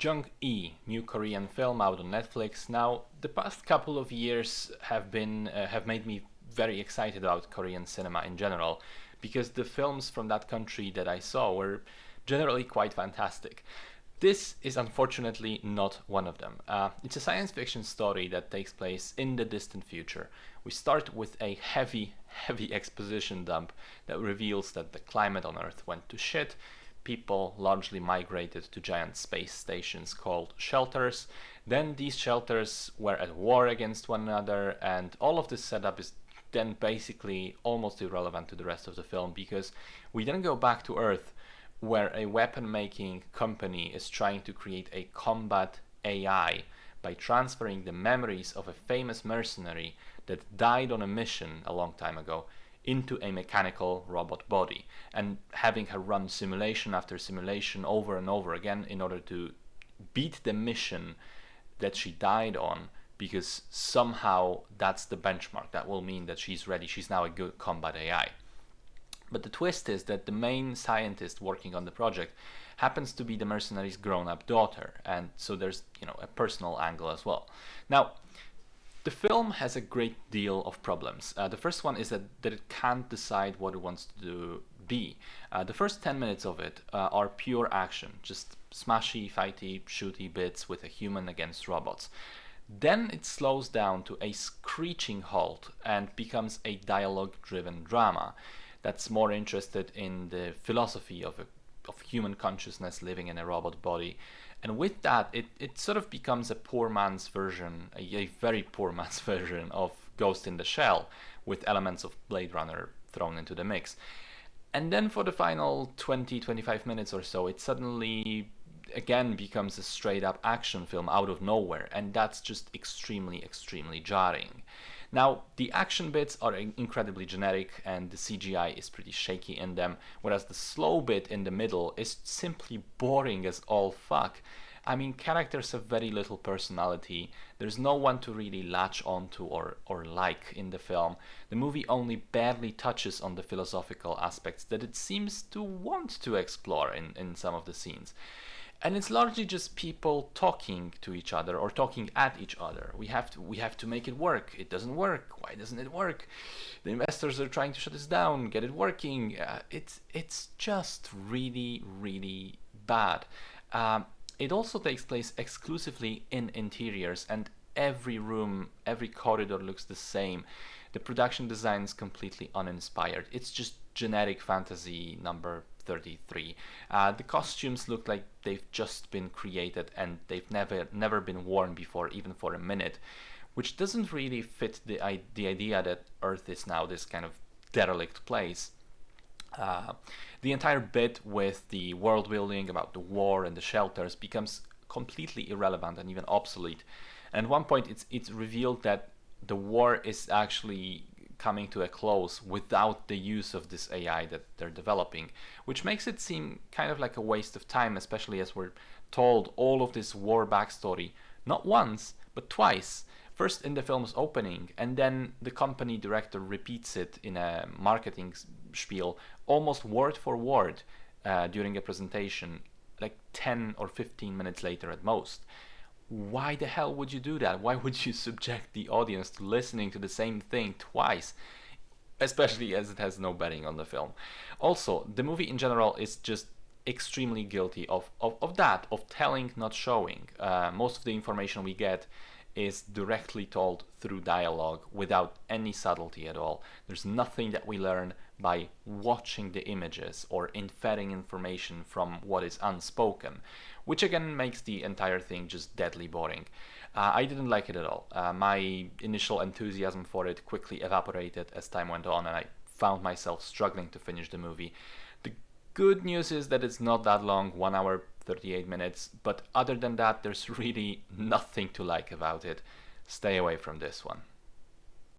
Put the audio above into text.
Jung-e, new Korean film out on Netflix. Now, the past couple of years have made me very excited about Korean cinema in general, because the films from that country that I saw were generally quite fantastic. This is unfortunately not one of them. It's a science fiction story that takes place in the distant future. We start with a heavy exposition dump that reveals that the climate on Earth went to shit. People largely migrated to giant space stations called shelters. Then these shelters were at war against one another, and all of this setup is then basically almost irrelevant to the rest of the film, because we then go back to Earth, where a weapon making company is trying to create a combat AI by transferring the memories of a famous mercenary that died on a mission a long time ago into a mechanical robot body, and having her run simulation after simulation over and over again in order to beat the mission that she died on, because somehow that's the benchmark. That will mean that she's ready, she's now a good combat AI. But the twist is that the main scientist working on the project happens to be the mercenary's grown-up daughter, and so there's, a personal angle as well. Now, the film has a great deal of problems. The first one is that it can't decide what it wants to be. The first 10 minutes of it are pure action, just smashy, fighty, shooty bits with a human against robots. Then it slows down to a screeching halt and becomes a dialogue-driven drama that's more interested in the philosophy of human consciousness living in a robot body. And with that, it sort of becomes a poor man's version, a very poor man's version of Ghost in the Shell, with elements of Blade Runner thrown into the mix. And then for the final 20-25 minutes or so, it suddenly again becomes a straight up action film out of nowhere, and that's just extremely jarring. Now, the action bits are incredibly generic, and the CGI is pretty shaky in them, whereas the slow bit in the middle is simply boring as all fuck. I mean, characters have very little personality. There's no one to really latch onto or like in the film. The movie only barely touches on the philosophical aspects that it seems to want to explore in some of the scenes. And it's largely just people talking to each other or talking at each other. We have to make it work. It doesn't work. Why doesn't it work? The investors are trying to shut us down. Get it working. It's just really bad. It also takes place exclusively in interiors, and every room, every corridor looks the same. The production design is completely uninspired. It's just generic fantasy number 33. The costumes look like they've just been created and they've never been worn before, even for a minute, which doesn't really fit the idea that Earth is now this kind of derelict place. The entire bit with the world building about the war and the shelters becomes completely irrelevant and even obsolete. And at one point it's revealed that the war is actually coming to a close without the use of this AI that they're developing, which makes it seem kind of like a waste of time, especially as we're told all of this war backstory not once but twice. First in the film's opening, and then the company director repeats it in a marketing spiel almost word for word during a presentation, like 10 or 15 minutes later at most. Why the hell would you do that? Why would you subject the audience to listening to the same thing twice? Especially as it has no bearing on the film. Also, the movie in general is just extremely guilty of telling, not showing. Most of the information we get is directly told through dialogue without any subtlety at all. There's nothing that we learn by watching the images or inferring information from what is unspoken, which again makes the entire thing just deadly boring. I didn't like it at all. My initial enthusiasm for it quickly evaporated as time went on, and I found myself struggling to finish the movie. The good news is that it's not that long, 1 hour 38 minutes, but other than that, there's really nothing to like about it. Stay away from this one.